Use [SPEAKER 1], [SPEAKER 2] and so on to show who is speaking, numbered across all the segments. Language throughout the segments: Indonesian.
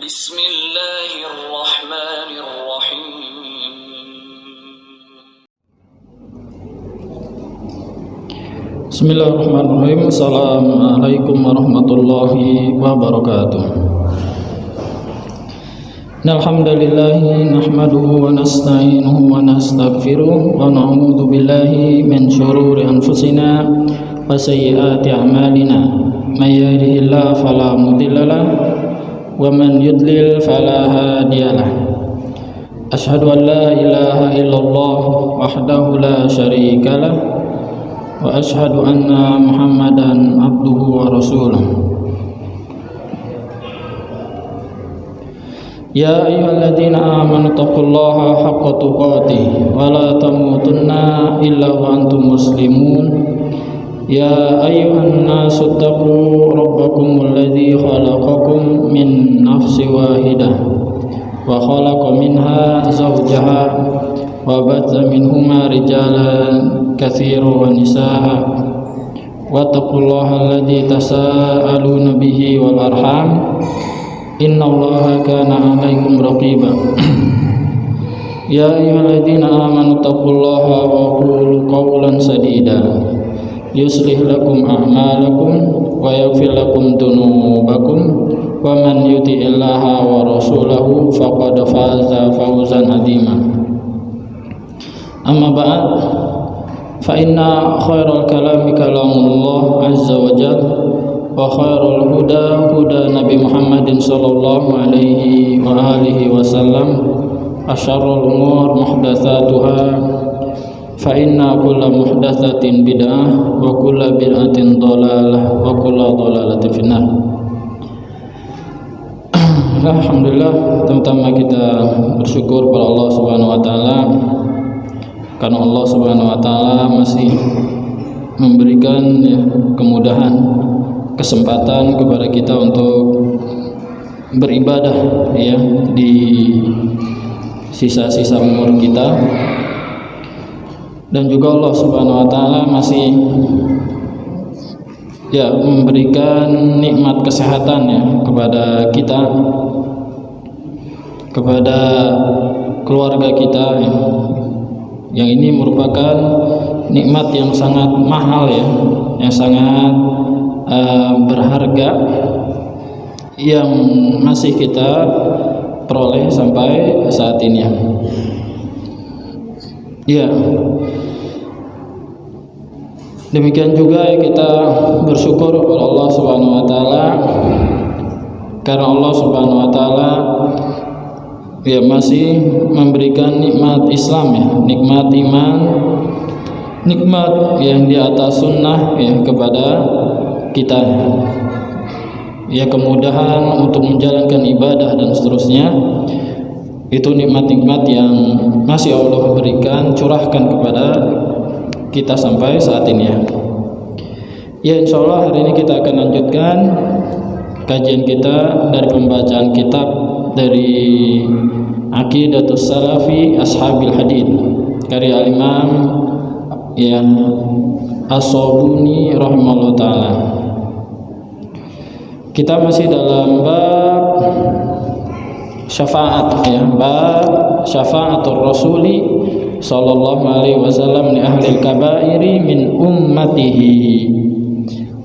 [SPEAKER 1] Bismillahirrahmanirrahim.
[SPEAKER 2] Bismillahirrahmanirrahim. Assalamualaikum warahmatullahi wabarakatuh. Alhamdulillahi nahmaduhu wa nasta'inuhu wa nastaghfiruh wa na'udzu billahi min syururi anfusina wa sayyiati a'malina. May yahdihillahu fala mudhillalah wa man yudlil fala hadiyalah. Asyhadu an la ilaha illallah wahdahu la syarikalah wa asyhadu anna Muhammadan abduhu wa rasuluh. Ya ayyuhalladzina amanu taqullaha haqqa tuqatih wa la tamutunna illa wa antum muslimun. Ya ayyuhan nasu taqu rabbakumul ladzi khalaqakum min nafsin wahidah wa khalaqa minha zawjaha wa batha minhuma rijalan katsiran wa nisaa wattaqullaha alladzi tasaaluna bihi wal arham innallaha kana 'alaikum raqiba. Ya ayyuhalladzina amanu taqullaha wa qulu qawlan sadida yuslih lakum a'malakum wa yaghfir lakum dhunubakum wa man yuti'illaha wa rasulahu faqad faza fawzan 'azima. Amma ba'd, fa inna khairal kalami kalamullah azza wa jalla wa khairul huda huda Nabi Muhammadin sallallahu alaihi wa alihi wasallam wa syarrul umur muhdatsatuha fa inna kulla muhdatsatin bid'ah wa kulla bid'atin dhalalah wa kulla dhalalatin finnar. Alhamdulillah, pertama kita bersyukur kepada Allah Subhanahu wa taala karena Allah Subhanahu wa taala masih memberikan kemudahan, kesempatan kepada kita untuk beribadah di sisa-sisa umur kita, dan juga Allah Subhanahu wa taala masih memberikan nikmat kesehatan kepada kita, kepada keluarga kita, yang ini merupakan nikmat yang sangat mahal yang sangat berharga yang masih kita peroleh sampai saat ini. Demikian juga kita bersyukur kepada Allah Subhanahu wa taala karena Allah Subhanahu wa taala masih memberikan nikmat Islam, nikmat iman, nikmat yang di atas sunnah kepada kita, kemudahan untuk menjalankan ibadah dan seterusnya. Itu nikmat-nikmat yang masih Allah berikan, curahkan kepada kita sampai saat ini. Insyaallah hari ini kita akan lanjutkan kajian kita dari pembacaan kitab dari Aqidatus Salafi Ashabil Hadith karya Al-Imam As-Sabuni rahimahullah ta'ala. Kita masih dalam bab syafaat, bab syafaatul rasuli sallallahu alaihi wasallam li ahli kabairi min ummatihi.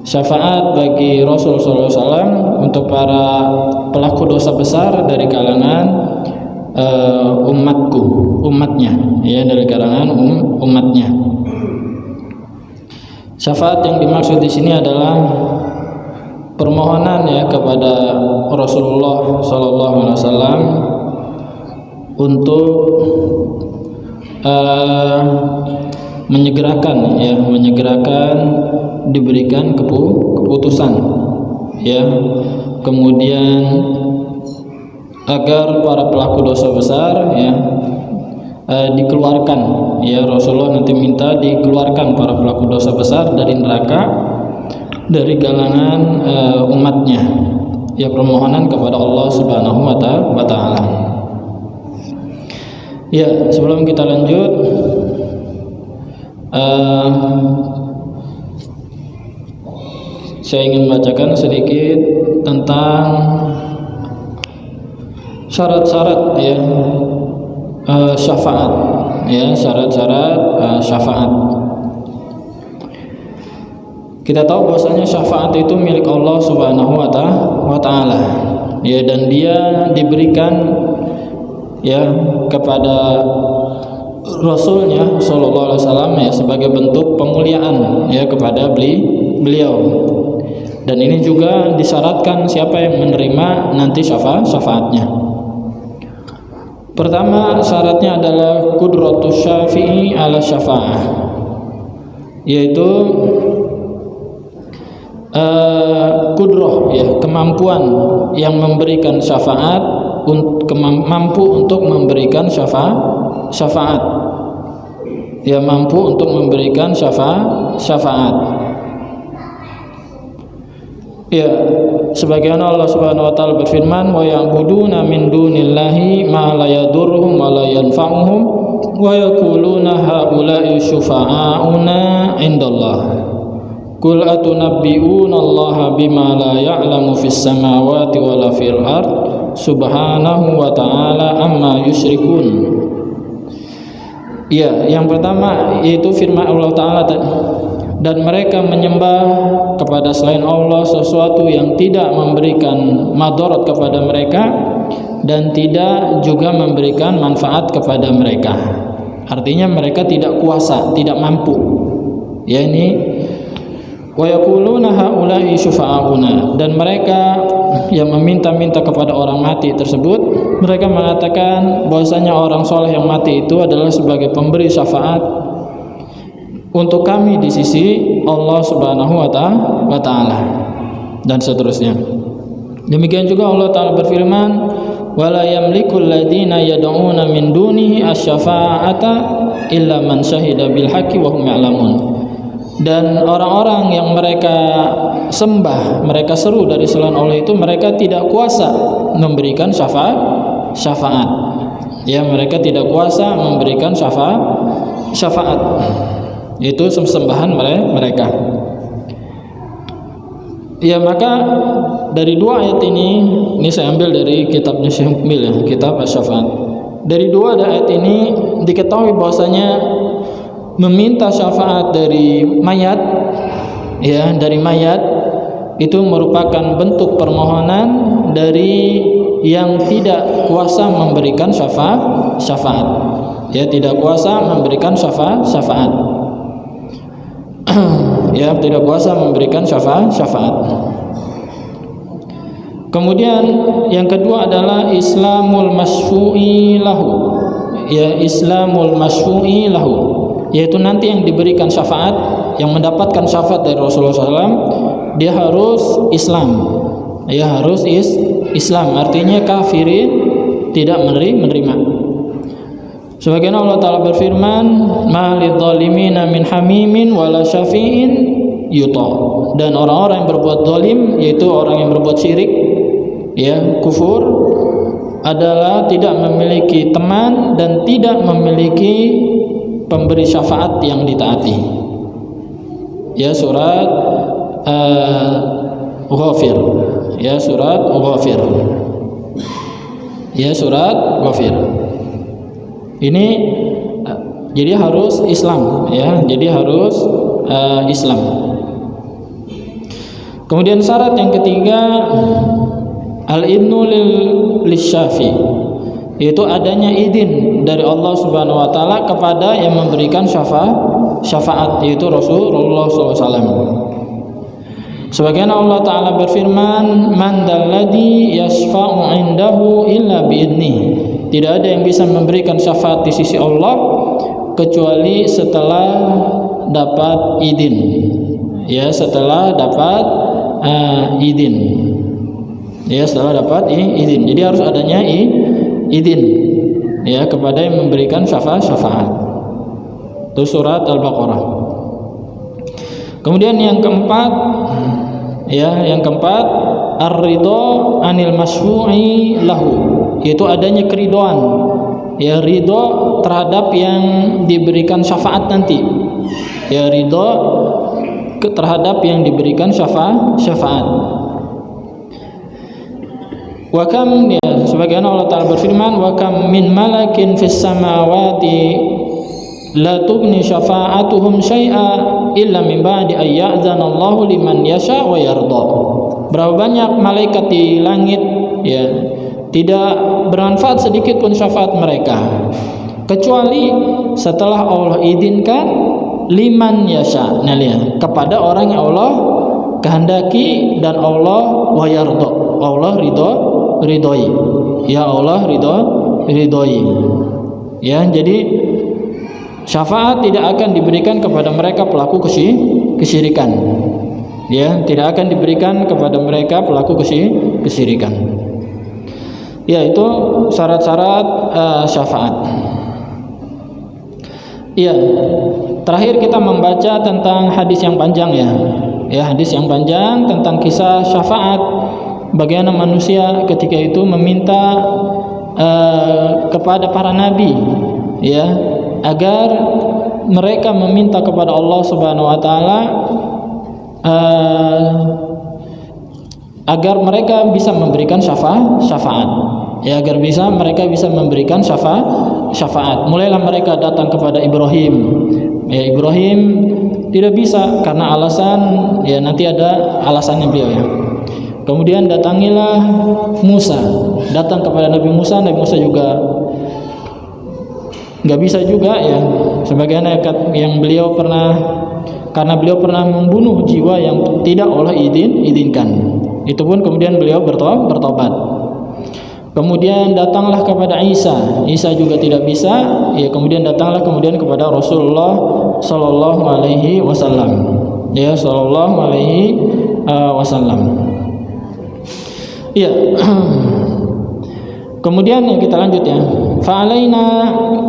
[SPEAKER 2] Syafaat bagi Rasul sallallahu alaihi wasallam untuk para pelaku dosa besar dari kalangan umatnya, dari kalangan umatnya. Syafaat yang dimaksud di sini adalah permohonan kepada Rasulullah sallallahu alaihi wasallam untuk menyegerakan diberikan keputusan, kemudian agar para pelaku dosa besar dikeluarkan, Rasulullah nanti minta dikeluarkan para pelaku dosa besar dari neraka dari kalangan umatnya, permohonan kepada Allah Subhanahu wa taala. Sebelum kita lanjut, saya ingin membacakan sedikit tentang syarat-syarat ya syafaat, ya syarat-syarat syafaat. Kita tahu bahwasanya syafaat itu milik Allah Subhanahu wa taala. Ya, dan dia diberikan ya kepada Rasulnya sallallahu alaihi wasallam ya sebagai bentuk pemuliaan ya kepada beliau. Dan ini juga disyaratkan siapa yang menerima nanti syafaatnya. Pertama syaratnya adalah qudratus syafi'i ala syafa'ah, yaitu kudroh ya kemampuan yang memberikan syafaat, mampu untuk memberikan syafaat ya mampu untuk memberikan syafaat ya, sebagaimana Allah Subhanahu wa taala berfirman, wa ya'buduna min dunillahi ma la yadurruhum wa la yanfa'uhum wa yaquluna haula'i syufa'auna indallah qul atunabbi'una allaha bima la ya'lamu fis samawati wala fil ard subhanahu wa ta'ala amma yusyrikun. Ya, yang pertama yaitu firman Allah taala, dan mereka menyembah kepada selain Allah sesuatu yang tidak memberikan madarat kepada mereka dan tidak juga memberikan manfaat kepada mereka. Artinya mereka tidak kuasa, tidak mampu. Ya, ini wa yaquluna haula'i syufa'auna, dan mereka yang meminta-minta kepada orang mati tersebut, mereka mengatakan bahwasanya orang soleh yang mati itu adalah sebagai pemberi syafaat untuk kami di sisi Allah Subhanahu wa taala, dan seterusnya. Demikian juga Allah taala berfirman, wala yamlikul ladzina yad'una min dunihi asy-syafa'ata illa man syahida bil haqqi wa hum ya'lamun. Dan orang-orang yang mereka sembah, mereka seru dari selain Allah itu, mereka tidak kuasa memberikan syafaat. Ya, mereka tidak kuasa memberikan syafaat. Itu sembahan mereka. Ya, maka dari dua ayat ini saya ambil dari kitabnya Syekh Mukbil ya, kitab Asy-Syafaat. Dari dua ayat ini diketahui bahwasanya meminta syafaat dari mayat ya, dari mayat itu merupakan bentuk permohonan dari yang tidak kuasa memberikan syafaat. Ya, tidak kuasa memberikan syafaat. Ya, tidak kuasa memberikan syafaat. Kemudian yang kedua adalah Islamul masyfu'i lahu. Ya, Islamul masyfu'i lahu, yaitu nanti yang diberikan syafaat, yang mendapatkan syafaat dari Rasulullah SAW, dia harus Islam. Ya, harus Islam. Artinya kafirin tidak menerima. Sebagaimana Allah Ta'ala berfirman, ma lidzalimina min hamimin wala syafi'in yuta. Dan orang-orang yang berbuat zalim, yaitu orang yang berbuat syirik ya, kufur, adalah tidak memiliki teman dan tidak memiliki pemberi syafaat yang ditaati. Ya, surat Ghafir. Ya, surat Ghafir. Ya, surat Ghafir. Ini jadi harus Islam ya, jadi harus Islam. Kemudian syarat yang ketiga al-idnu lisyafi, yaitu adanya izin dari Allah Subhanahu wa taala kepada yang memberikan syafaat, yaitu Rasulullah SAW. Sebagaimana Allah Ta'ala berfirman, man dalladzi yashfa'u 'indahu illa bi'idnih. Tidak ada yang bisa memberikan syafaat di sisi Allah kecuali setelah dapat izin. Ya, setelah dapat izin. Ya, setelah dapat izin. Jadi harus adanya izin ya kepada yang memberikan syafaat. Itu surat Al-Baqarah. Kemudian yang keempat ar-ridha anil masyfu'i lahu, yaitu adanya keridoan, ya, ridho terhadap yang diberikan syafaat nanti. Ya, ridho terhadap yang diberikan syafaat. Wa kam, ya, sebagaimana Allah Ta'ala berfirman, wa kam min malakin fis samawati la tughni syafa'atuhum syai'a illa min ba'di ay ya'zana Allahu liman yasha wa yarda. Berapa banyak malaikat di langit, ya, tidak bermanfaat sedikit pun syafaat mereka kecuali setelah Allah izinkan liman yasha, nah, lihat, kepada orang yang Allah kehendaki dan Allah wa yarda, Allah ridhoi, ya, Allah ridhoi, ya. Jadi syafaat tidak akan diberikan kepada mereka pelaku kesyirikan, ya, tidak akan diberikan kepada mereka pelaku kesyirikan. Ya, itu syarat-syarat syafaat. Ya, terakhir kita membaca tentang hadis yang panjang, ya. Ya, hadis yang panjang tentang kisah syafaat, bagaimana manusia ketika itu meminta kepada para nabi, ya, agar mereka meminta kepada Allah Subhanahu wa taala agar mereka bisa memberikan syafaat, ya, agar mereka bisa memberikan syafaat. Mulailah mereka datang kepada Ibrahim, ya. Ibrahim tidak bisa karena alasan, ya, nanti ada alasannya beliau, ya. Kemudian datangilah Musa, datang kepada Nabi Musa juga nggak bisa juga, ya, sebagaimana yang beliau pernah, karena beliau pernah membunuh jiwa yang tidak Allah izinkan. Itu pun kemudian beliau bertobat. Kemudian datanglah kepada Isa juga tidak bisa, ya. Kemudian datanglah kepada Rasulullah Sallallahu Alaihi Wasallam, ya, Sallallahu Alaihi Wasallam, ya. Kemudian, ya, kita lanjut, ya. Fa'alaina,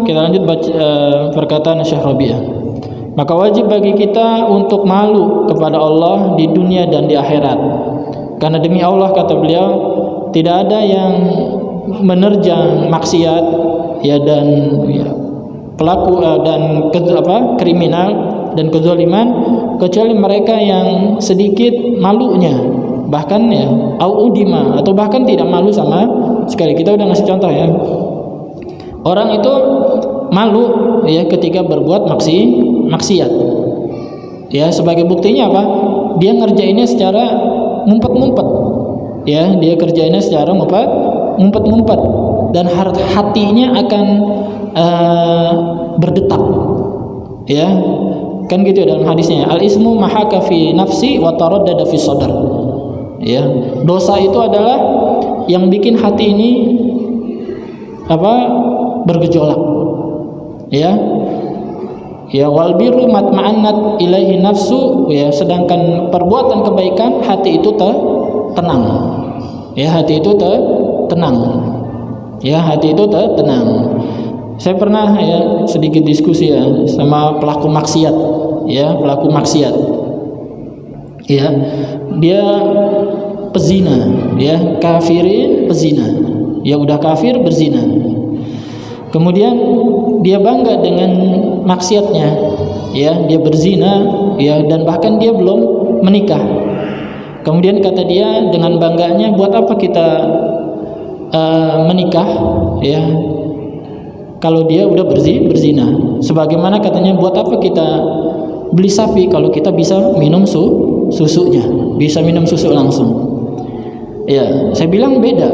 [SPEAKER 2] kita lanjut baca perkataan Syekh Rabi'ah. Maka wajib bagi kita untuk malu kepada Allah di dunia dan di akhirat. Karena demi Allah, kata beliau, tidak ada yang menerjang maksiat, ya, dan, ya, pelaku dan kriminal dan kezaliman kecuali mereka yang sedikit malunya, bahkan, ya, au-udima, atau bahkan tidak malu sama sekali. Kita udah ngasih contoh, ya. Orang itu malu, ya, ketika berbuat maksiat. Ya, sebagai buktinya apa? Dia ngerjainnya secara ngumpet-ngumpet. Ya, dia kerjainnya secara ngumpet-ngumpet dan hatinya akan berdetak. Ya. Kan gitu, dalam hadisnya, al-ismu mahaka fi nafsi wa taraddada fi sadr. Ya, dosa itu adalah yang bikin hati ini bergejolak, ya. Ya, wal birru matma'annat ilaihi nafsu, ya, sedangkan perbuatan kebaikan hati itu tenang. Ya, hati itu tenang. Ya, hati itu tenang. Saya pernah, ya, sedikit diskusi, ya, sama pelaku maksiat, ya, pelaku maksiat. Ya, dia pezina, ya, kafirin pezina. Ya, udah kafir berzina. Kemudian dia bangga dengan maksiatnya, ya, dia berzina, ya, dan bahkan dia belum menikah. Kemudian kata dia dengan bangganya, buat apa kita menikah, ya, kalau dia udah berzina? Sebagaimana katanya, buat apa kita beli sapi kalau kita bisa minum susunya, bisa minum susu langsung. Ya, saya bilang beda.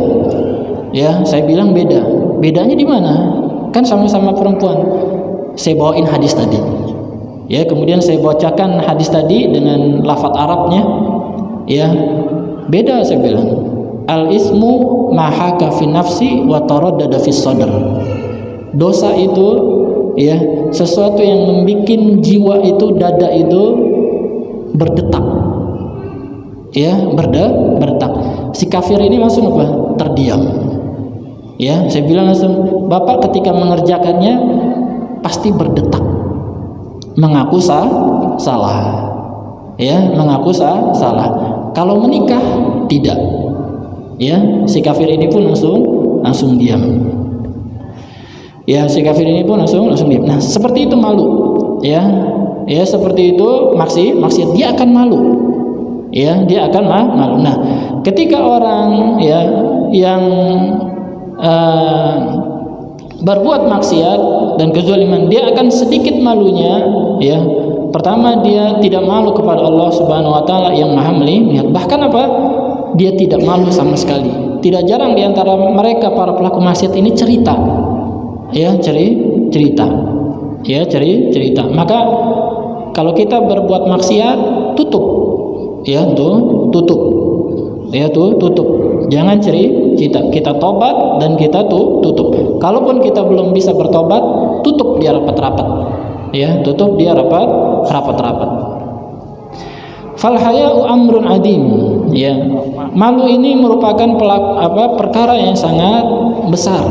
[SPEAKER 2] Ya, saya bilang beda. Bedanya di mana? Kan sama-sama perempuan. Saya bawain hadis tadi, ya, kemudian saya bacakan hadis tadi dengan lafaz Arabnya, ya, beda. Saya bilang al-ismu mahaka fi nafsi wa taraddada fi sadr. Dosa itu, ya, sesuatu yang membikin jiwa itu, dada itu berdetak, ya, berdetak. Si kafir ini langsung terdiam. Ya, saya bilang langsung, Bapak ketika mengerjakannya pasti berdetak, mengaku salah. Ya, mengaku salah. Kalau menikah tidak. Ya, si kafir ini pun langsung diam. Ya, si kafir ini pun langsung diam. Nah, seperti itu malu. Ya, seperti itu maksiat, dia akan malu. Ya, dia akan malu. Nah, ketika orang, ya, yang berbuat maksiat dan kezaliman, dia akan sedikit malunya, ya. Pertama, dia tidak malu kepada Allah Subhanahu wa taala yang Maha melihat. Bahkan apa? Dia tidak malu sama sekali. Tidak jarang di antara mereka para pelaku maksiat ini cerita. Ya, cerita. Ya, cerita. Maka kalau kita berbuat maksiat, tutup. Ya, tutup. Ya, tutup. Jangan cerita. Kita tobat dan kita tutup. Kalaupun kita belum bisa bertobat, tutup dia rapat-rapat. Ya, tutup dia rapat-rapat. Fal haya'u amrun adim. Ya, malu ini merupakan perkara yang sangat besar.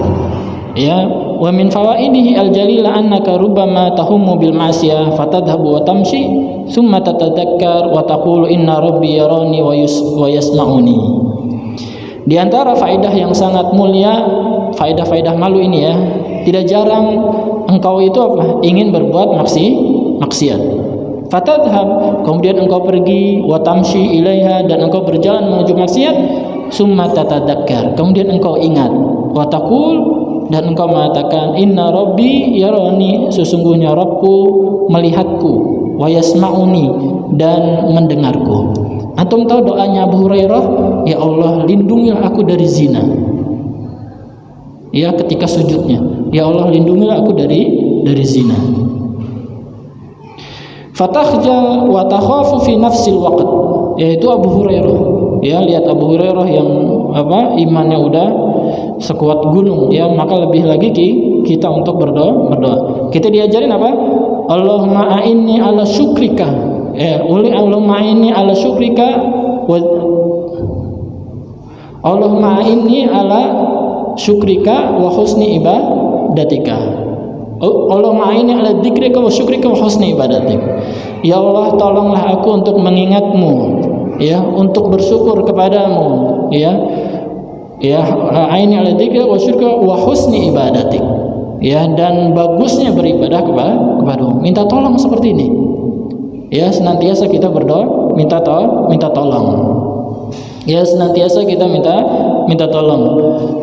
[SPEAKER 2] Ya, wa min fawaidihi al-jalila annaka rubbama tahummu bil ma'siyah fatadhhabu wa tamshi thumma tatadzakkar wa taqulu inna rabbi yarani wa yasma'uni. Di antara faedah yang sangat mulia, faedah malu ini ya, tidak jarang engkau itu ingin berbuat maksiat. Fatadhhab, kemudian engkau pergi, wa tamshi ilaiha, dan engkau berjalan menuju maksiat, summa tatadzakkar, kemudian engkau ingat, wa taqul, dan engkau mengatakan inna rabbi yarani, sesungguhnya Rabbku melihatku, wa yasma'uni, dan mendengarku. Antum tahu doanya Abu Hurairah, ya Allah lindungilah aku dari zina. Ya, ketika sujudnya, ya Allah lindungilah aku dari zina. Fatakhjal wa takhafu fi nafsil waqt, yaitu Abu Hurairah. Ya, lihat Abu Hurairah yang imannya udah sekuat gunung, ya, maka lebih lagi kita untuk berdoa. Kita diajarin apa? Allahumma a'inni ala syukrika. Allahumma a'inni ala syukrika wa Allahumma a'inni ala syukrika wa husni ibadatika. Allahumma a'inni ala dzikrika wa syukrika wa husni ibadatik. Ya Allah, tolonglah aku untuk mengingatmu, ya, untuk bersyukur kepadamu, ya. Ya, a'inni ala dzikrika wa syukrika wa husni ibadatik. Ya, dan bagusnya beribadah kepadamu. Minta tolong seperti ini. Ya, senantiasa kita berdoa, minta tolong. Ya, senantiasa kita minta tolong.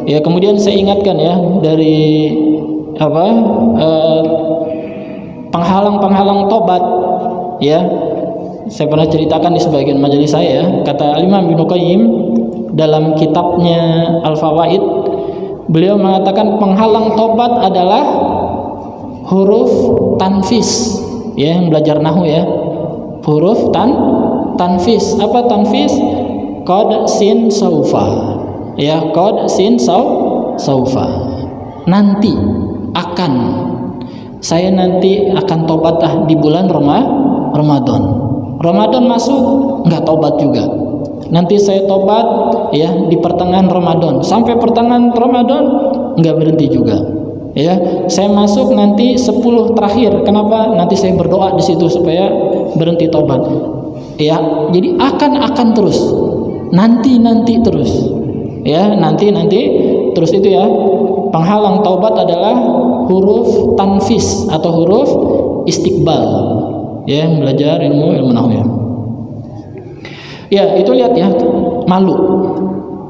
[SPEAKER 2] Ya, kemudian saya ingatkan ya dari penghalang tobat. Ya, saya pernah ceritakan di sebagian majelis saya, ya. Kata Imam Ibnu Qayyim dalam kitabnya Al-Fawaid, beliau mengatakan penghalang tobat adalah huruf tanfis. Ya, yang belajar nahwu ya. Huruf tanfis. Apa tanfis? Qad sin saufa. Ya, qad sin saufa. Nanti akan. Saya nanti akan tobat di bulan Ramadan. Ramadan masuk enggak tobat juga. Nanti saya tobat ya di pertengahan Ramadan. Sampai pertengahan Ramadan enggak berhenti juga. Ya, saya masuk nanti 10 terakhir. Kenapa? Nanti saya berdoa di situ supaya berhenti tobat. Ya, jadi akan terus. Nanti terus. Ya, nanti terus itu ya. Penghalang taubat adalah huruf tanfis atau huruf istiqbal. Ya, yang belajar ilmu nahwu ya. Ya, itu lihat ya, malu.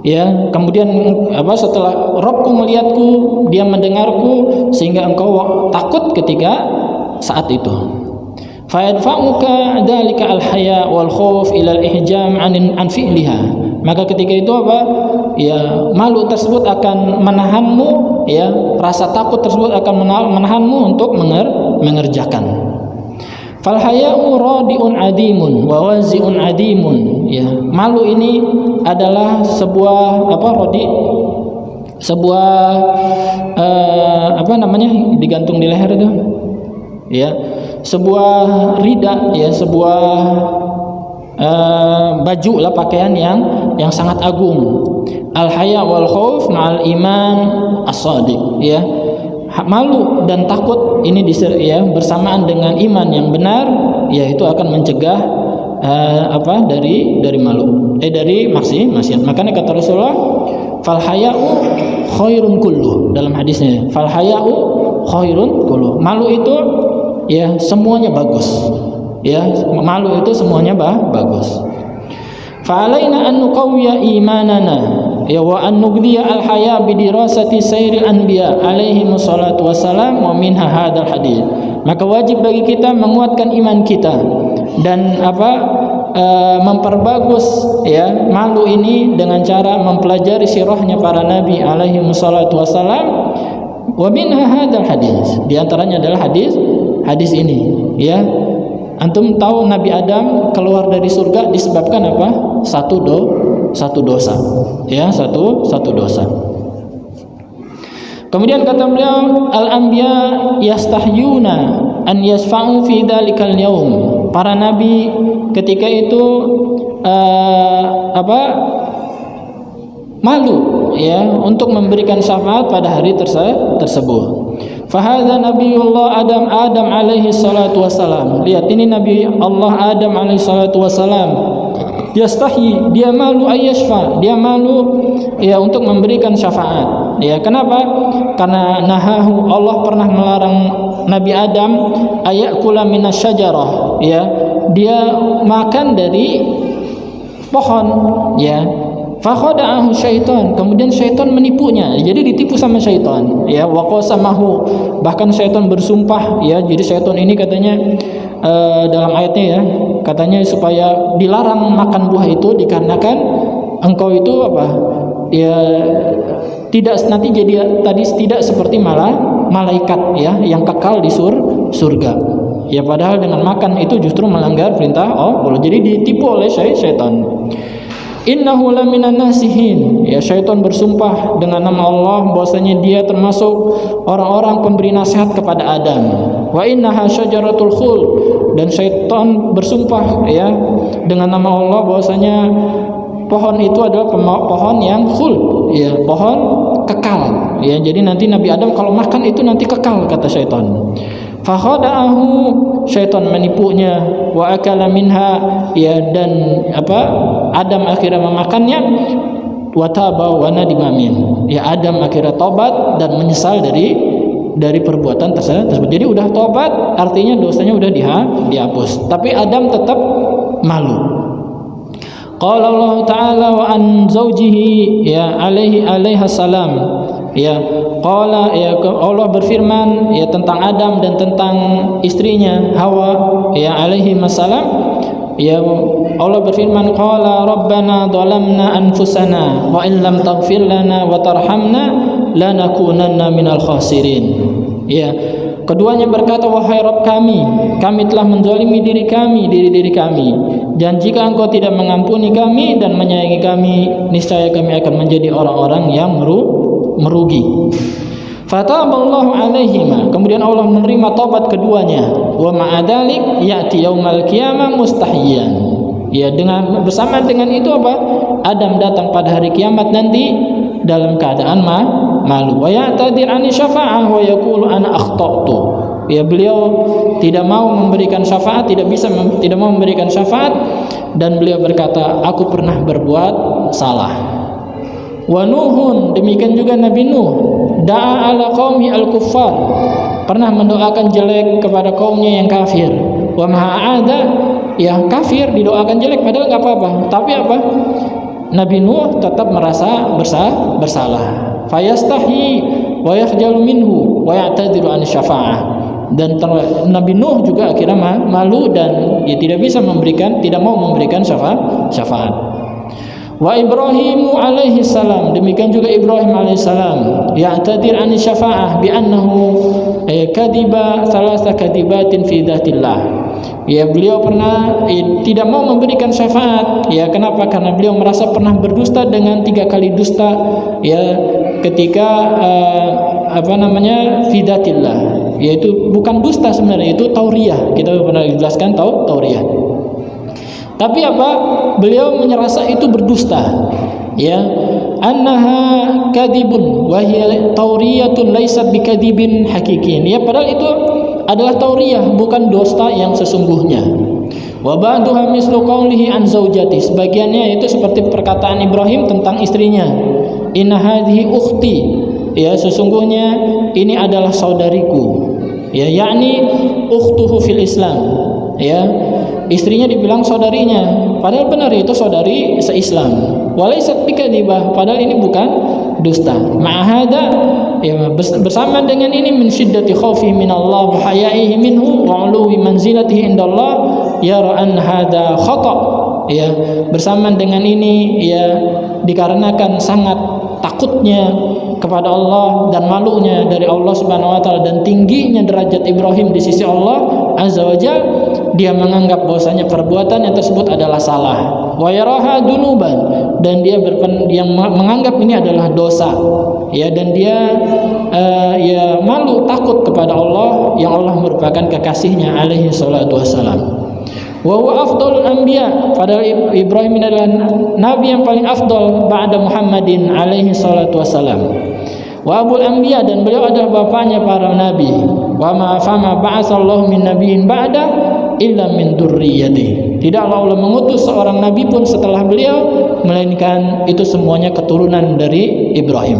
[SPEAKER 2] Ya, kemudian setelah Rabbku melihatku, dia mendengarku, sehingga engkau takut ketika saat itu. Fa yadfa'uka dzalika al-haya wal khauf ila al-ihjam an fi'liha. Maka ketika itu ya, malu tersebut akan menahanmu, ya, rasa takut tersebut akan menahanmu untuk mengerjakan. Fal haya'u radiun adimun wa wazi'un adimun. Ya, malu ini adalah sebuah digantung di leher itu. Ya, sebuah rida, ya, sebuah baju lah, pakaian yang sangat agung. Al haya wal khauf ma'al iman as-shadiq. Ya, malu dan takut ini bersamaan dengan iman yang benar, ya, itu akan mencegah dari malu, dari maksiat. Makanya kata Rasulullah, fal haya'u khairun kullu, dalam hadisnya, fal haya'u khairun kullu. Malu itu ya semuanya bagus. Ya, malu itu semuanya bagus. Fa alaina an nuqawwiya imanana. ya wa an nughdiya al haya bi dirasati sairil anbiya alaihi wassalatu wassalam wa minha hadzal hadis. Maka wajib bagi kita menguatkan iman kita dan memperbagus ya malu ini dengan cara mempelajari sirahnya para nabi alaihi wassalatu wassalam. Wa minha hadzal hadis, di antaranya adalah hadis ini ya. Antum tahu Nabi Adam keluar dari surga disebabkan apa? Satu dosa. Ya, satu dosa. Kemudian kata beliau, al-anbiya yastahyuna an yasfa'u fi dzalikal yaum. Para nabi ketika itu malu ya untuk memberikan syafaat pada hari tersebut. Fahadha Nabiullah Adam alaihi salatu wassalam. Lihat ini Nabi Allah Adam alaihi salatu wassalam. Yastahi, dia malu ayyashfa, dia malu ya untuk memberikan syafaat. Ya, kenapa? Karena nahahu, Allah pernah melarang Nabi Adam ayakula minasyajarah, ya. Dia makan dari pohon, ya. Fakhada'ahu syaitan, kemudian syaitan menipunya. Jadi ditipu sama syaitan, ya. Wa qasamahu, bahkan syaitan bersumpah, ya. Jadi syaitan ini katanya dalam ayatnya ya, katanya supaya dilarang makan buah itu dikarenakan engkau itu ya tidak nanti jadi tadi tidak seperti malaikat ya yang kekal di surga. Ya padahal dengan makan itu justru melanggar perintah Allah. Jadi ditipu oleh syaitan. Innahu laminan nasihin, ya syaitan bersumpah dengan nama Allah bahwasanya dia termasuk orang-orang pemberi nasihat kepada Adam. Wa innaha syajaratul khuld, dan syaitan bersumpah ya dengan nama Allah bahwasanya pohon itu adalah pohon yang khuld, ya pohon kekal. Ya jadi nanti Nabi Adam kalau makan itu nanti kekal kata syaitan. Fakhada'ahu, syaitan menipunya, wa akala minha, ya dan Adam akhirnya memakannya, wa taba wa nadima min, ya Adam akhirnya tobat dan menyesal dari perbuatan tersebut. Jadi udah tobat artinya dosanya udah dihapus, tapi Adam tetap malu. Qala Allah Ta'ala wa an zawjihi ya alaihi salam. Ya, qala ya Allah berfirman ya tentang Adam dan tentang istrinya Hawa ya alaihi salam. Ya Allah berfirman, qala rabbana dhalamna anfusana wa in lam taghfir lana wa tarhamna lanakunanna minal khasirin. Ya, keduanya berkata, wahai Rabb kami telah menzalimi diri kami, dan jika engkau tidak mengampuni kami dan menyayangi kami, niscaya kami akan menjadi orang-orang yang merugi. Fataballahu alaihima, kemudian Allah menerima taubat keduanya. Wa ma'adalik ya'ti yaumal qiyamah mustahyian. Ya dengan bersama dengan itu Adam datang pada hari kiamat nanti dalam keadaan malu. Wa ya'tadir an syafa'ah wa yaqulu ana akhta'tu. Ya beliau tidak mau memberikan syafaat, tidak mau memberikan syafaat, dan beliau berkata, aku pernah berbuat salah. Wa Nuhun, demikian juga Nabi Nuh, da'a ala qaumi al-kuffar, pernah mendoakan jelek kepada kaumnya yang kafir. Wa ma'ada, ya kafir didoakan jelek padahal enggak apa-apa, tapi Nabi Nuh tetap merasa bersalah. Fayastahi wa yakhjalu minhu wa ya'tadiru an syafa'ah. Dan Nabi Nuh juga akhirnya malu dan dia tidak mau memberikan syafaat. Wa Ibrahimu alaihi salam, demikian juga Ibrahim alaihi salam, ya'tadir an syafa'ah bi annahu kadiba thalatha kadibatin fi dzatillah. Ya beliau pernah tidak mau memberikan syafaat. Ya kenapa? Karena beliau merasa pernah berdusta dengan 3 kali dusta ya ketika fi dzatillah. Yaitu bukan dusta sebenarnya, itu tauriyah. Kita pernah jelaskan tauriyah. Tapi beliau merasa itu berdusta. Ya, annaha kadibun wa hiya tauriyatun laysat bikadibin hakikin. Ya, padahal itu adalah tauriyah, bukan dusta yang sesungguhnya. Wa ba'duha mislu qaulihi an zaujati. Sebagiannya itu seperti perkataan Ibrahim tentang istrinya. Inna hadhihi ukhti. Ya, sesungguhnya ini adalah saudariku. Ya, yakni ukhtuhu fil Islam. Ya, istrinya dibilang saudarinya, padahal benar itu saudari se-Islam. walaysat bikadzibah, padahal ini bukan dusta. Ma'ahada, ya, bersama dengan ini, min syiddati khaufi min Allah wa haya'ihi minhu wa 'uluwi manzilatihi indallah yara an hada khata'. Ya, bersama dengan ini, ya, dikarenakan sangat takutnya kepada Allah dan malunya dari Allah Subhanahu wa taala dan tingginya derajat Ibrahim di sisi Allah Azza wa Jalla, dia menganggap bahwasanya perbuatannya tersebut adalah salah. Wa yaraha dunuban, dan dia yang menganggap ini adalah dosa. Ya, dan dia ya malu takut kepada Allah yang Allah merupakan kekasihnya alaihi salatu wassalam. Wa huwa afdalul anbiya, padahal Ibrahim adalah nabi yang paling afdal ba'da Muhammadin alaihi salatu wassalam. Wa abul anbiya, dan beliau adalah bapaknya para nabi. Wa ma fama ba'atsallahu min nabiyyin ba'da illa min dzurriyyati. Tidaklah Allah mengutus seorang nabi pun setelah beliau melainkan itu semuanya keturunan dari Ibrahim.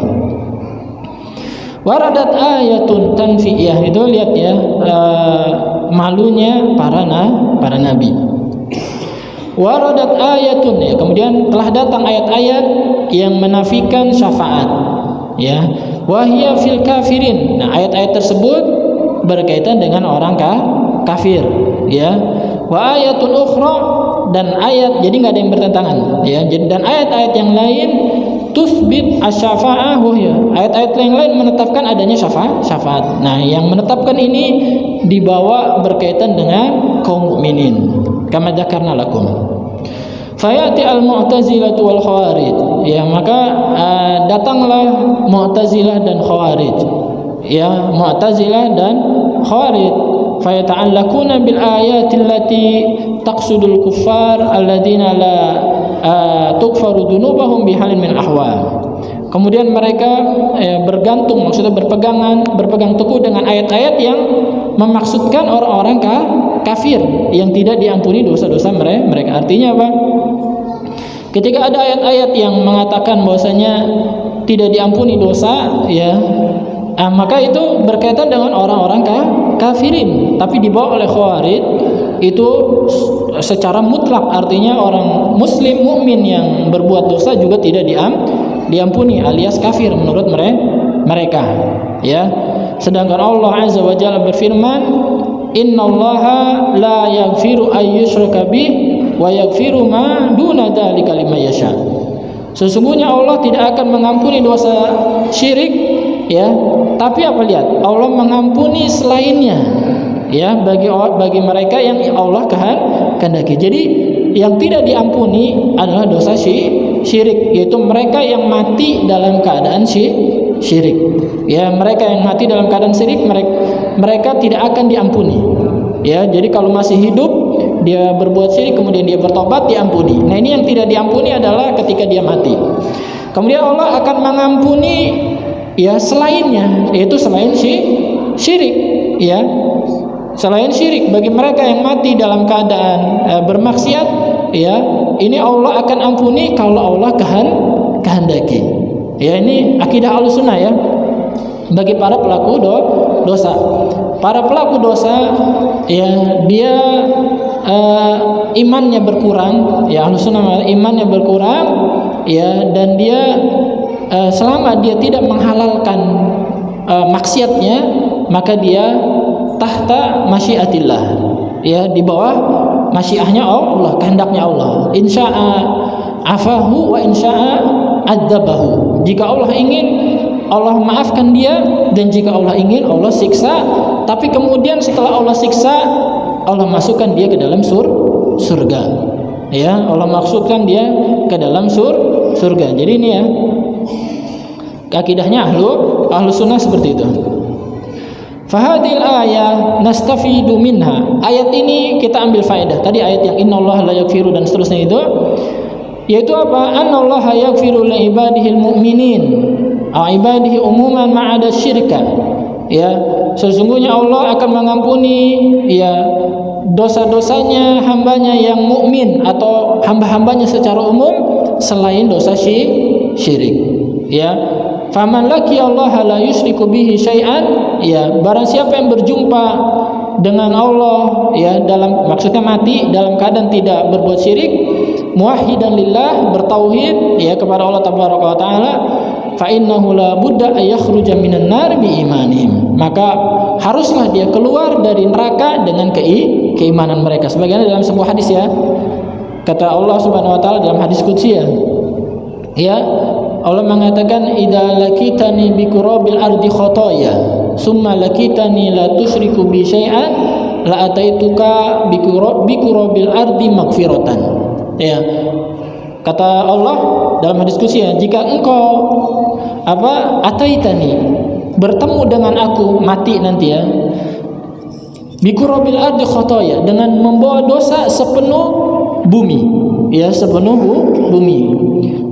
[SPEAKER 2] Waradat ayatun tanfiyah, itu lihat ya, malunya para nabi. Waradat ayatun, ya, kemudian telah datang ayat-ayat yang menafikan syafaat, ya, wahia fil kafirin. Nah, ayat-ayat tersebut berkaitan dengan orang kafir, ya. Wa ayatun ukhra, dan ayat, jadi nggak ada yang bertentangan, ya. Dan ayat-ayat yang lain tusbit asy-syafa'ah, ayat-ayat yang lain menetapkan adanya syafaat. Nah, yang menetapkan ini dibawa berkaitan dengan kaum mukminin. Kama dzakarna lakum. Fayati al-mu'tazilah wal khawarij. Ya, maka datanglah Mu'tazilah dan Khawarij. Ya, Mu'tazilah dan Khawarij. Fayata'allaquna bil ayati allati taqsudul kuffar alladziina la tukfaru dunubahum bihalin min ahwal. Kemudian mereka bergantung, maksudnya berpegang teguh dengan ayat-ayat yang memaksudkan orang-orang kafir yang tidak diampuni dosa-dosa mereka. Artinya apa? Ketika ada ayat-ayat yang mengatakan bahwasanya tidak diampuni dosa, ya, maka itu berkaitan dengan orang-orang kafirin. Tapi dibawa oleh Khawarij itu secara mutlak, artinya orang muslim mukmin yang berbuat dosa juga tidak diampuni, alias kafir menurut mereka, ya. Sedangkan Allah Azza wa Jalla berfirman, innallaha la yaghfiru ay yushraka bih wa yaghfiru ma duna dzalika liman yasha. Sesungguhnya Allah tidak akan mengampuni dosa syirik, ya, tapi apa, lihat, Allah mengampuni selainnya, ya, bagi mereka yang Allah kehendaki. Jadi yang tidak diampuni adalah dosa syirik, yaitu mereka yang mati dalam keadaan syirik. Ya, mereka yang mati dalam keadaan syirik, mereka tidak akan diampuni. Ya, jadi kalau masih hidup dia berbuat syirik kemudian dia bertobat, diampuni. Nah, ini yang tidak diampuni adalah ketika dia mati. Kemudian Allah akan mengampuni, ya, selainnya, yaitu selain syirik, ya. Selain syirik, bagi mereka yang mati dalam keadaan bermaksiat, ya, ini Allah akan ampuni kalau Allah kehendaki. Ya, ini akidah Ahlussunnah, ya, bagi para pelaku dosa. Para pelaku dosa, ya, dia imannya berkurang, ya, Ahlussunnah imannya berkurang, ya, dan dia selama dia tidak menghalalkan maksiatnya, maka dia tahta masyiatillah, ya, di bawah masyiahnya Allah, kehendaknya Allah. Insya'a afahu wa insya'a adzabahu. Jika Allah ingin, Allah maafkan dia, dan jika Allah ingin, Allah siksa. Tapi kemudian setelah Allah siksa, Allah masukkan dia ke dalam surga. Ya, Allah masukkan dia ke dalam surga. Jadi ini, ya, akidahnya Ahlussunnah seperti itu. Fahadil ayah nastafidu minha. Ayat ini kita ambil faedah. Tadi ayat yang innallaha la yaghfiru dan seterusnya itu, yaitu apa? Annallaha yaghfiru li ibadihil mu'minin aw ibadihi umuman ma'ada syirka. Ya, sesungguhnya Allah akan mengampuni, ya, dosa-dosanya hambanya yang mukmin atau hamba-hambanya secara umum selain dosa syirik. Ya, faman laki Allah la yusyriku bihi syai'an, ya, barang siapa yang berjumpa dengan Allah, ya, dalam maksudnya mati dalam keadaan tidak berbuat syirik, muwahhidan lillah, bertauhid ya kepada Allah tabaraka wa taala, fa innahu la budda ay yakhruja minan nar bi imanihim, maka haruslah dia keluar dari neraka dengan keimanan mereka. Sebagaimana dalam sebuah hadis ya, kata Allah Subhanahu wa taala dalam hadis qudsi ya, Allah mengatakan idza lakitani bi qurabil ardi khotoya summa lakitani la tusyriku bi syai'an la ataituka bi qurabil ardi magfiratan. Ya, kata Allah dalam hadis qudsi ya, jika engkau ataitani, bertemu dengan aku, mati nanti ya, bi qurabil ardi khotoya, dengan membawa dosa sepenuh bumi ya, sepenuh bumi.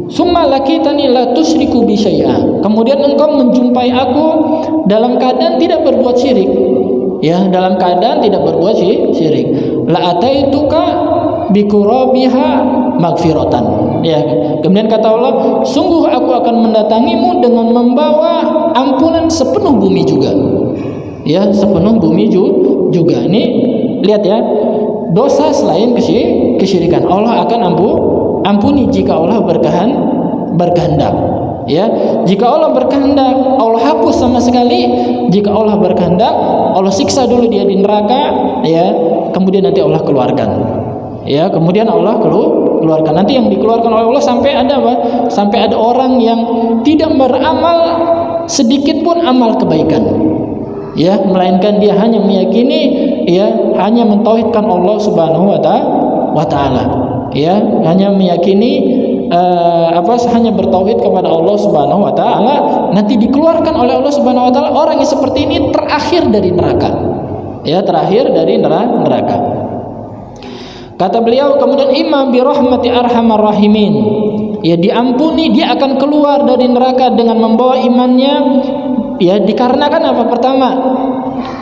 [SPEAKER 2] Summa lakitani la tusyriku bi syai'a, kemudian engkau menjumpai aku dalam keadaan tidak berbuat syirik ya, dalam keadaan tidak berbuat syirik, la ataituka bi qurabiha magfiratan ya. Kemudian kata Allah, sungguh aku akan mendatangimu dengan membawa ampunan sepenuh bumi juga ya, sepenuh bumi juga. Ini lihat ya, dosa selain kesyirikan Allah akan ampuni jika Allah berkehendak ya. Jika Allah berkehendak Allah hapus sama sekali, jika Allah berkehendak Allah siksa dulu dia di neraka ya, kemudian nanti Allah keluarkan ya, kemudian Allah keluarkan. Nanti yang dikeluarkan oleh Allah sampai ada apa? Sampai ada orang yang tidak beramal sedikit pun amal kebaikan ya, melainkan dia hanya meyakini ya, hanya mentauhidkan Allah Subhanahu wa taala ya, hanya meyakini hanya bertauhid kepada Allah Subhanahu wa taala, nanti dikeluarkan oleh Allah Subhanahu wa taala. Orang yang seperti ini terakhir dari neraka ya, terakhir dari neraka. Kata beliau, kemudian imam bi rahmati arhamar rahimin, ya diampuni, dia akan keluar dari neraka dengan membawa imannya ya, dikarenakan apa? Pertama,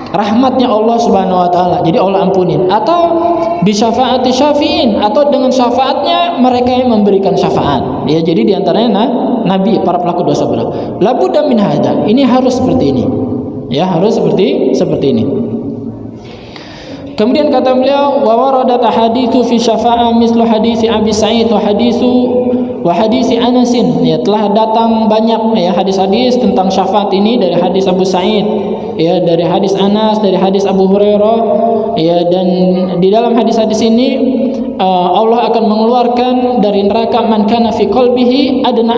[SPEAKER 2] rahmatnya Allah Subhanahu wa taala, jadi Allah ampunin, atau bisyafaati syafiin, atau dengan syafaatnya mereka yang memberikan syafaat ya. Jadi diantaranya nabi, para pelaku dosa berat. La budda min hada, ini harus seperti ini ya, harus seperti ini. Kemudian kata beliau, wa waradat haditsu fi syafa'ah mislu hadisi Abi Sa'id wa hadisi Anas, ya telah datang banyak ya hadis-hadis tentang syafaat ini, dari hadis Abu Sa'id ya, dari hadis Anas, dari hadis Abu Hurairah ya. Dan di dalam hadis-hadis ini Allah akan mengeluarkan dari neraka man kana fi qalbihi adna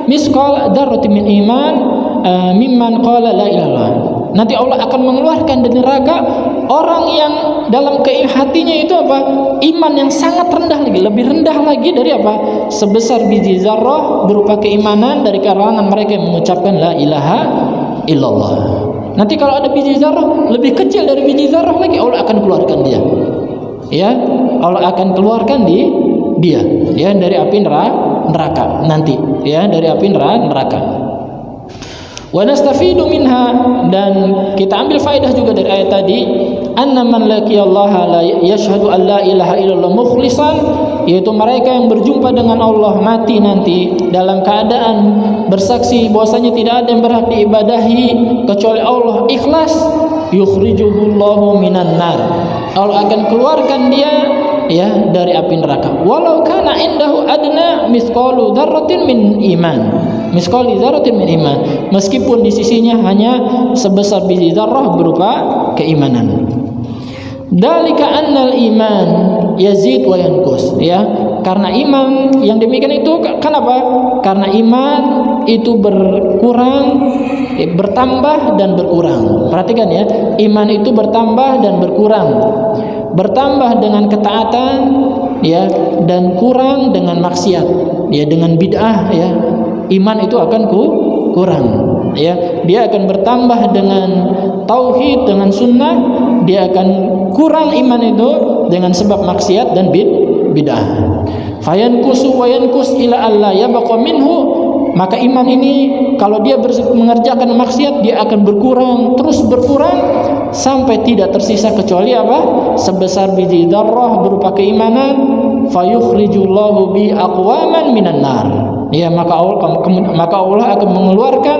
[SPEAKER 2] misqal dzarratin min iman mimman qala la ilaha illallah. Nanti Allah akan mengeluarkan dari neraka orang yang dalam hatinya itu apa? Iman yang sangat rendah lagi, lebih rendah lagi dari apa? Sebesar biji zarrah berupa keimanan dari kalangan mereka yang mengucapkan la ilaha illallah. Nanti kalau ada biji zarrah lebih kecil dari biji zarrah lagi, Allah akan keluarkan dia. Ya, Allah akan keluarkan dia ya dari api neraka nanti ya, dari api neraka. Wa nastafidu minha, dan kita ambil faedah juga dari ayat tadi, anna man laqiyallaha la yashhadu an la ilaha illallah mukhlishan, yaitu mereka yang berjumpa dengan Allah mati nanti dalam keadaan bersaksi bahwasanya tidak ada yang berhak diibadahi kecuali Allah, ikhlas, yukhrijuhullahu minan nar, Allah akan keluarkan dia ya dari api neraka, walau kana indahu adna misqalu dzarratin min iman, misqali dzarratin min iman, meskipun di sisinya hanya sebesar biji zarrah berupa keimanan. Dalika annal iman yazid wa yanqus, ya, karena iman yang demikian itu kenapa? Karena iman itu berkurang, bertambah dan berkurang. Perhatikan ya, iman itu bertambah dan berkurang. Bertambah dengan ketaatan ya, dan kurang dengan maksiat ya, dengan bid'ah ya. Iman itu akan kurang ya, dia akan bertambah dengan tauhid, dengan sunnah, dia akan kurang iman itu dengan sebab maksiat dan bid'ah. Fayankusu wa yankus ila alla yabqa minhu, maka iman ini kalau dia mengerjakan maksiat dia akan berkurang, terus berkurang sampai tidak tersisa kecuali apa? Sebesar biji dzarrah berupa keimanan. Fayukhrijullahu bi aqwaman minan nar. Ya, maka Allah akan mengeluarkan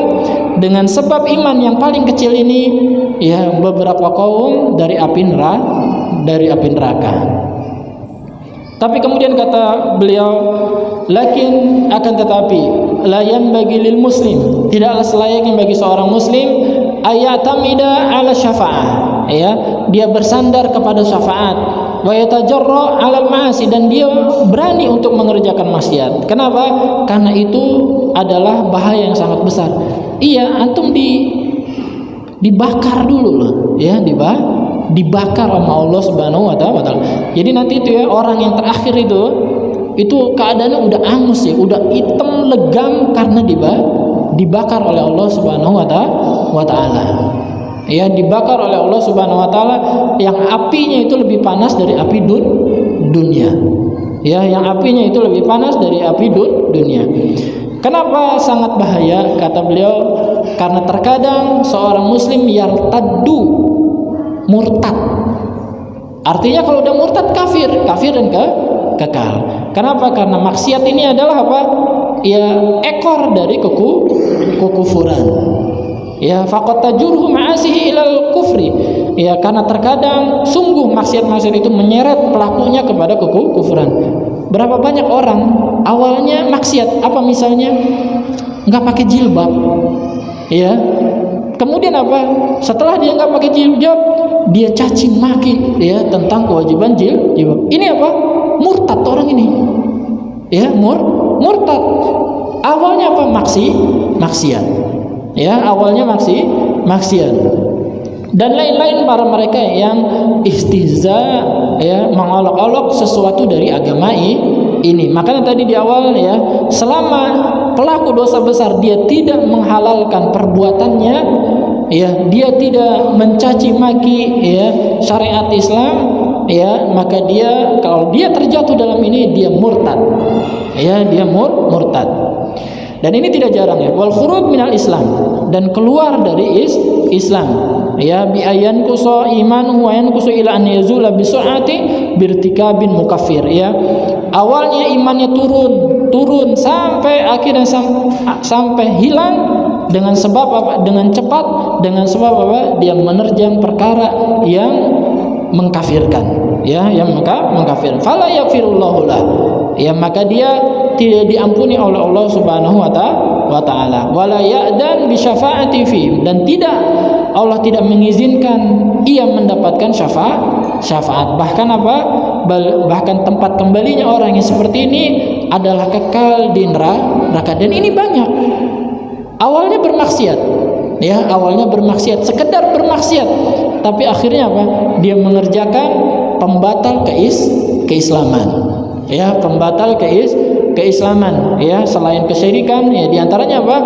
[SPEAKER 2] dengan sebab iman yang paling kecil ini ya beberapa kaum dari api neraka. Tapi kemudian kata beliau, lakin akan tetapi la yanbaghi lil muslim, tidaklah selayaknya bagi seorang muslim ayatamida ala syafa'ah, ya, dia bersandar kepada syafaat, wa yatajarra 'alal ma'asi, dan dia berani untuk mengerjakan maksiat. Kenapa? Karena itu adalah bahaya yang sangat besar. Iya, antum dibakar dulu loh, ya, dibakar sama Allah Subhanahu wa taala. Jadi nanti itu ya, orang yang terakhir itu keadaannya udah angus ya, udah hitam legam karena dibakar oleh Allah Subhanahu wa taala. Ya, dibakar oleh Allah Subhanahu wa taala yang apinya itu lebih panas dari api dunia. Ya, yang apinya itu lebih panas dari api dunia. Kenapa sangat bahaya? Kata beliau, karena terkadang seorang muslim yartaddu, murtad. Artinya kalau udah murtad kafir dan kekal. Kenapa? Karena maksiat ini adalah apa? Ya, ekor dari kekufuran. Ya, faqad tajurhu ma'asihi ilal kufri. Ya, karena terkadang sungguh maksiat-maksiat itu menyeret pelakunya kepada kekufuran. Berapa banyak orang awalnya maksiat, apa misalnya nggak pakai jilbab, ya. Kemudian apa? Setelah dia nggak pakai jilbab, dia caci maki, ya, tentang kewajiban jilbab. Ini apa? Murtad orang ini, ya, murtad. Awalnya apa? Maksiat, ya, awalnya maksiat. Dan lain-lain para mereka yang istihza, ya, mengolok-olok sesuatu dari agama ini. Makanya tadi di awal, ya, selama pelaku dosa besar dia tidak menghalalkan perbuatannya, ya, dia tidak mencaci maki, ya, syariat Islam, ya, maka dia, kalau dia terjatuh dalam ini, dia murtad, ya, dia murtad. Dan ini tidak jarang, ya, wal khuruj minal Islam, dan keluar dari Islam, ya, bi ayan kuso iman wa ayan kuso ila an yazula bi su'ati birtikabin mukaffir, ya. Awalnya imannya turun sampai akhirnya sampai hilang dengan sebab apa? Dengan cepat, dengan sebab apa? Dia menerjang perkara yang mengkafirkan, ya, yang mengkafir. Fala yaghfirullahu lah, ya, maka dia tidak diampuni oleh Allah Subhanahu wa taala. Wala ya'dan bi syafaati fi, dan Allah tidak mengizinkan ia mendapatkan syafaat. Bahkan apa? Bahkan tempat kembalinya orang yang seperti ini adalah kekal di neraka. Dan ini banyak. Awalnya bermaksiat, ya, awalnya bermaksiat, sekedar bermaksiat, tapi akhirnya apa? Dia mengerjakan pembatal keislaman, ya, pembatal keislaman, ya, selain kesyirikan, ya, diantaranya apa?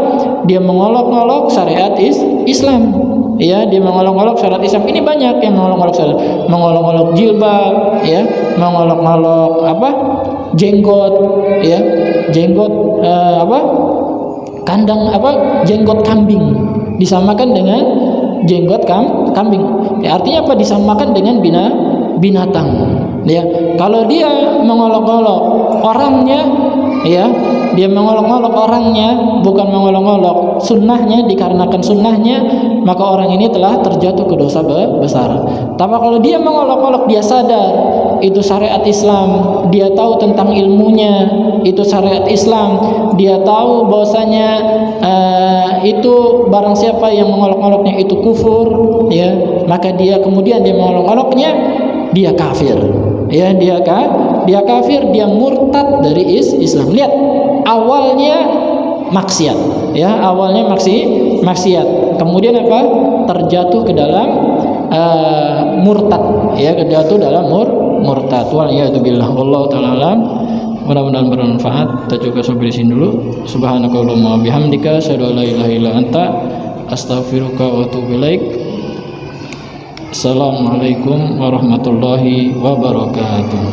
[SPEAKER 2] Dia mengolok-olok syariat Islam, ya, dia mengolok-olok syariat Islam. Ini banyak yang mengolok-olok syariat, mengolok-olok jilbab, ya, mengolok-olok apa? Jenggot, ya, jenggot kandang apa? Jenggot kambing disamakan dengan jenggot kambing. Ya, artinya apa? Disamakan dengan binatang. Ya, kalau dia mengolok-olok orangnya, ya, dia mengolok-olok orangnya, bukan mengolok-olok sunnahnya, dikarenakan sunnahnya, maka orang ini telah terjatuh ke dosa besar. Tapi kalau dia mengolok-olok, dia sadar itu syariat Islam, dia tahu tentang ilmunya, itu syariat Islam, dia tahu bahwasanya itu barang siapa yang mengolok-oloknya itu kufur, ya, maka dia kemudian dia mengolok-oloknya, dia kafir, ya, dia kafir, dia murtad dari Islam. Lihat, awalnya maksiat, ya, awalnya maksiat, kemudian apa? Terjatuh ke dalam murtad, ya, terjatuh dalam murtad. Waliyadzubillah. Wallahu taala alam. Mudah-mudahan bermanfaat. Kita juga sampai di sini dulu. Subhanakallahumma bihamdika asyhadu an la ilaha illa anta astaghfiruka wa atubu ilaik. Assalamualaikum warahmatullahi wabarakatuh.